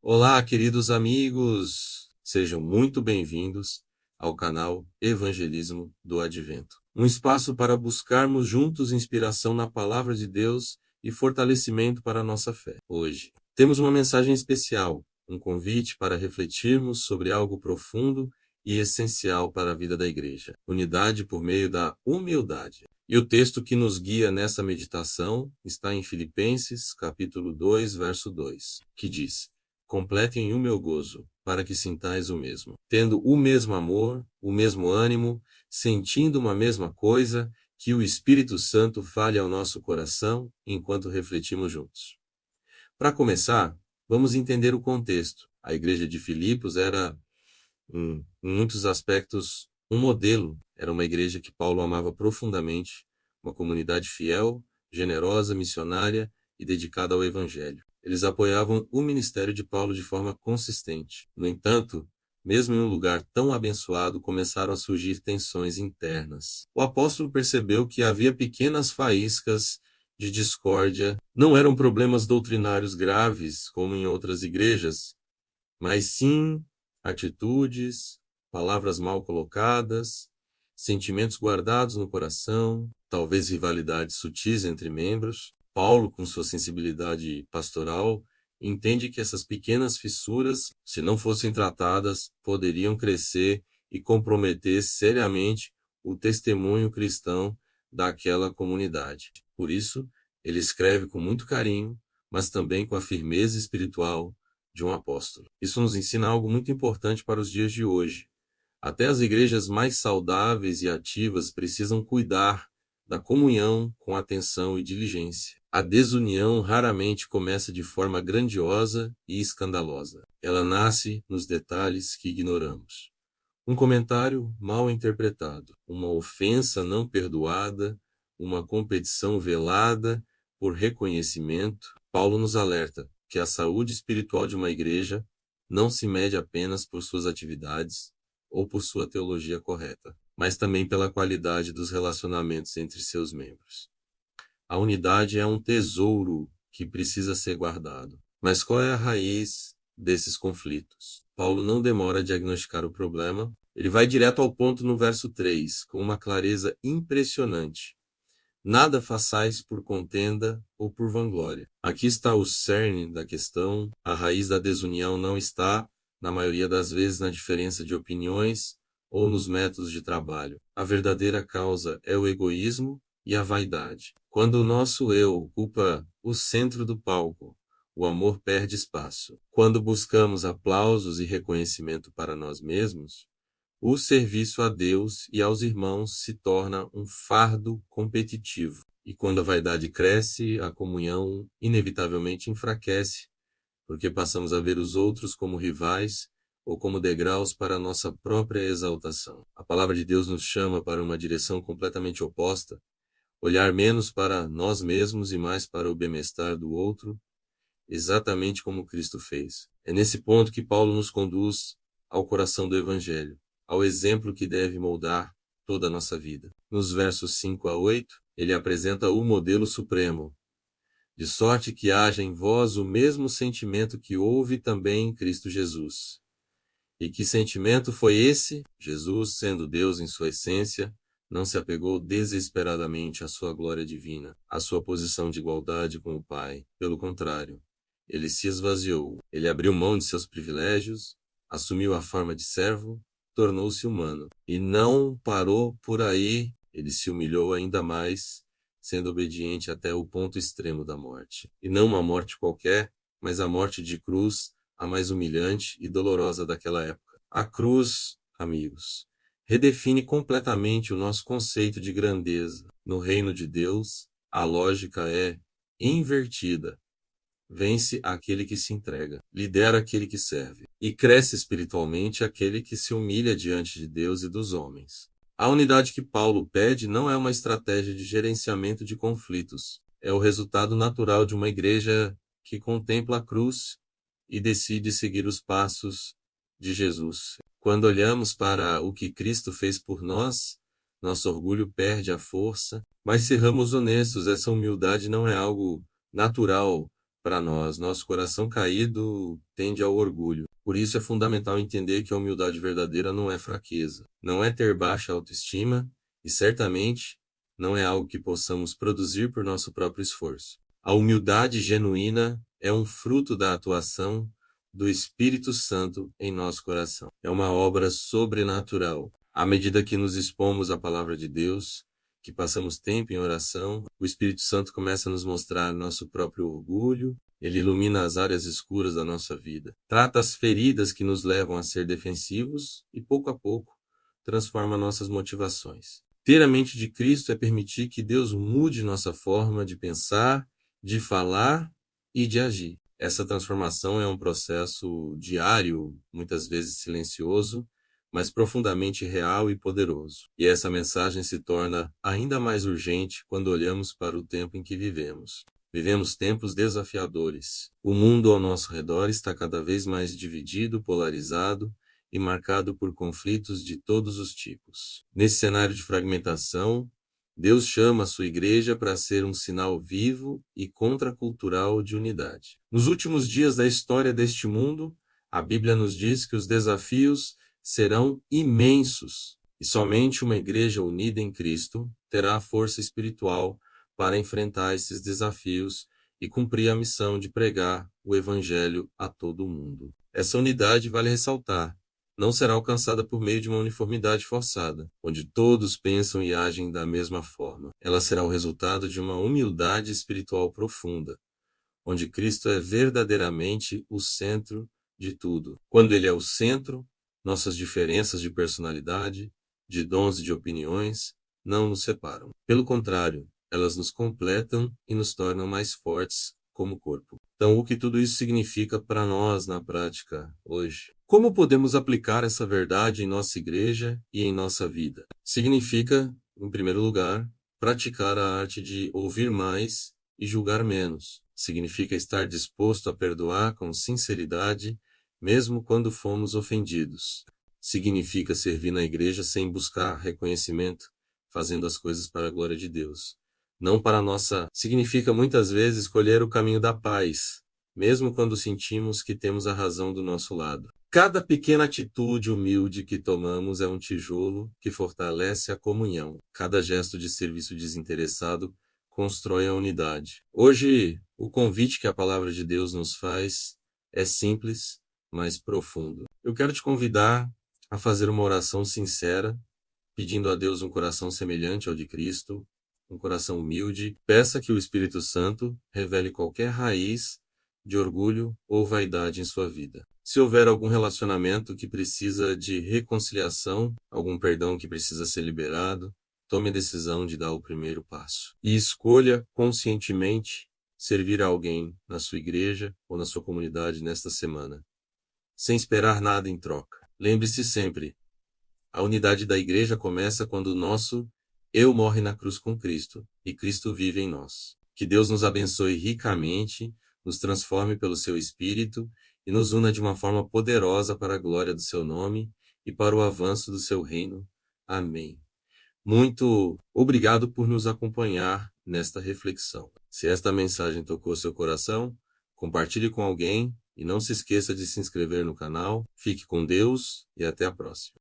Olá, queridos amigos! Sejam muito bem-vindos ao canal Evangelismo do Advento. Um espaço para buscarmos juntos inspiração na Palavra de Deus e fortalecimento para a nossa fé. Hoje, temos uma mensagem especial, um convite para refletirmos sobre algo profundo e essencial para a vida da Igreja: unidade por meio da humildade. E o texto que nos guia nessa meditação está em Filipenses, capítulo 2, verso 2, que diz: completem o meu gozo, para que sintais o mesmo, tendo o mesmo amor, o mesmo ânimo, sentindo uma mesma coisa, que o Espírito Santo fale ao nosso coração enquanto refletimos juntos. Para começar, vamos entender o contexto. A igreja de Filipos era, em muitos aspectos, um modelo. Era uma igreja que Paulo amava profundamente, uma comunidade fiel, generosa, missionária e dedicada ao Evangelho. Eles apoiavam o ministério de Paulo de forma consistente. No entanto, mesmo em um lugar tão abençoado, começaram a surgir tensões internas. O apóstolo percebeu que havia pequenas faíscas de discórdia. Não eram problemas doutrinários graves, como em outras igrejas, mas sim atitudes, palavras mal colocadas, sentimentos guardados no coração, talvez rivalidades sutis entre membros. Paulo, com sua sensibilidade pastoral, entende que essas pequenas fissuras, se não fossem tratadas, poderiam crescer e comprometer seriamente o testemunho cristão daquela comunidade. Por isso, ele escreve com muito carinho, mas também com a firmeza espiritual de um apóstolo. Isso nos ensina algo muito importante para os dias de hoje. Até as igrejas mais saudáveis e ativas precisam cuidar da comunhão com atenção e diligência. A desunião raramente começa de forma grandiosa e escandalosa. Ela nasce nos detalhes que ignoramos. Um comentário mal interpretado, uma ofensa não perdoada, uma competição velada por reconhecimento. Paulo nos alerta que a saúde espiritual de uma igreja não se mede apenas por suas atividades ou por sua teologia correta, mas também pela qualidade dos relacionamentos entre seus membros. A unidade é um tesouro que precisa ser guardado. Mas qual é a raiz desses conflitos? Paulo não demora a diagnosticar o problema. Ele vai direto ao ponto no verso 3, com uma clareza impressionante. Nada façais por contenda ou por vanglória. Aqui está o cerne da questão. A raiz da desunião não está, na maioria das vezes, na diferença de opiniões ou nos métodos de trabalho. A verdadeira causa é o egoísmo e a vaidade. Quando o nosso eu ocupa o centro do palco, o amor perde espaço. Quando buscamos aplausos e reconhecimento para nós mesmos, o serviço a Deus e aos irmãos se torna um fardo competitivo. E quando a vaidade cresce, a comunhão inevitavelmente enfraquece, porque passamos a ver os outros como rivais ou como degraus para a nossa própria exaltação. A palavra de Deus nos chama para uma direção completamente oposta, olhar menos para nós mesmos e mais para o bem-estar do outro, exatamente como Cristo fez. É nesse ponto que Paulo nos conduz ao coração do Evangelho, ao exemplo que deve moldar toda a nossa vida. Nos versos 5 a 8, ele apresenta o modelo supremo, de sorte que haja em vós o mesmo sentimento que houve também em Cristo Jesus. E que sentimento foi esse? Jesus, sendo Deus em sua essência, não se apegou desesperadamente à sua glória divina, à sua posição de igualdade com o Pai. Pelo contrário, ele se esvaziou. Ele abriu mão de seus privilégios, assumiu a forma de servo, tornou-se humano. E não parou por aí, ele se humilhou ainda mais, sendo obediente até o ponto extremo da morte. E não uma morte qualquer, mas a morte de cruz, a mais humilhante e dolorosa daquela época. A cruz, amigos, redefine completamente o nosso conceito de grandeza. No reino de Deus, a lógica é invertida. Vence aquele que se entrega, lidera aquele que serve, e cresce espiritualmente aquele que se humilha diante de Deus e dos homens. A unidade que Paulo pede não é uma estratégia de gerenciamento de conflitos, é o resultado natural de uma igreja que contempla a cruz e decide seguir os passos de Jesus. Quando olhamos para o que Cristo fez por nós, nosso orgulho perde a força, mas sejamos honestos, essa humildade não é algo natural para nós. Nosso coração caído tende ao orgulho. Por isso é fundamental entender que a humildade verdadeira não é fraqueza, não é ter baixa autoestima e certamente não é algo que possamos produzir por nosso próprio esforço. A humildade genuína é um fruto da atuação do Espírito Santo em nosso coração. É uma obra sobrenatural. À medida que nos expomos à palavra de Deus, que passamos tempo em oração, o Espírito Santo começa a nos mostrar nosso próprio orgulho, ele ilumina as áreas escuras da nossa vida, trata as feridas que nos levam a ser defensivos e, pouco a pouco, transforma nossas motivações. Ter a mente de Cristo é permitir que Deus mude nossa forma de pensar, de falar e de agir. Essa transformação é um processo diário, muitas vezes silencioso, mas profundamente real e poderoso. E essa mensagem se torna ainda mais urgente quando olhamos para o tempo em que vivemos. Vivemos tempos desafiadores. O mundo ao nosso redor está cada vez mais dividido, polarizado e marcado por conflitos de todos os tipos. Nesse cenário de fragmentação, Deus chama a sua igreja para ser um sinal vivo e contracultural de unidade. Nos últimos dias da história deste mundo, a Bíblia nos diz que os desafios serão imensos e somente uma igreja unida em Cristo terá a força espiritual para enfrentar esses desafios e cumprir a missão de pregar o Evangelho a todo o mundo. Essa unidade, vale ressaltar, não será alcançada por meio de uma uniformidade forçada, onde todos pensam e agem da mesma forma. Ela será o resultado de uma humildade espiritual profunda, onde Cristo é verdadeiramente o centro de tudo. Quando Ele é o centro, nossas diferenças de personalidade, de dons e de opiniões não nos separam. Pelo contrário, elas nos completam e nos tornam mais fortes como corpo. Então, o que tudo isso significa para nós na prática hoje? Como podemos aplicar essa verdade em nossa igreja e em nossa vida? Significa, em primeiro lugar, praticar a arte de ouvir mais e julgar menos. Significa estar disposto a perdoar com sinceridade, mesmo quando fomos ofendidos. Significa servir na igreja sem buscar reconhecimento, fazendo as coisas para a glória de Deus. Não para a nossa... Significa muitas vezes escolher o caminho da paz, mesmo quando sentimos que temos a razão do nosso lado. Cada pequena atitude humilde que tomamos é um tijolo que fortalece a comunhão. Cada gesto de serviço desinteressado constrói a unidade. Hoje, o convite que a palavra de Deus nos faz é simples, mas profundo. Eu quero te convidar a fazer uma oração sincera, pedindo a Deus um coração semelhante ao de Cristo, um coração humilde. Peça que o Espírito Santo revele qualquer raiz de orgulho ou vaidade em sua vida. Se houver algum relacionamento que precisa de reconciliação, algum perdão que precisa ser liberado, tome a decisão de dar o primeiro passo. E escolha conscientemente servir a alguém na sua igreja ou na sua comunidade nesta semana, sem esperar nada em troca. Lembre-se sempre, a unidade da igreja começa quando o nosso eu morre na cruz com Cristo e Cristo vive em nós. Que Deus nos abençoe ricamente, nos transforme pelo seu Espírito e nos una de uma forma poderosa para a glória do seu nome e para o avanço do seu reino. Amém. Muito obrigado por nos acompanhar nesta reflexão. Se esta mensagem tocou seu coração, compartilhe com alguém e não se esqueça de se inscrever no canal. Fique com Deus e até a próxima.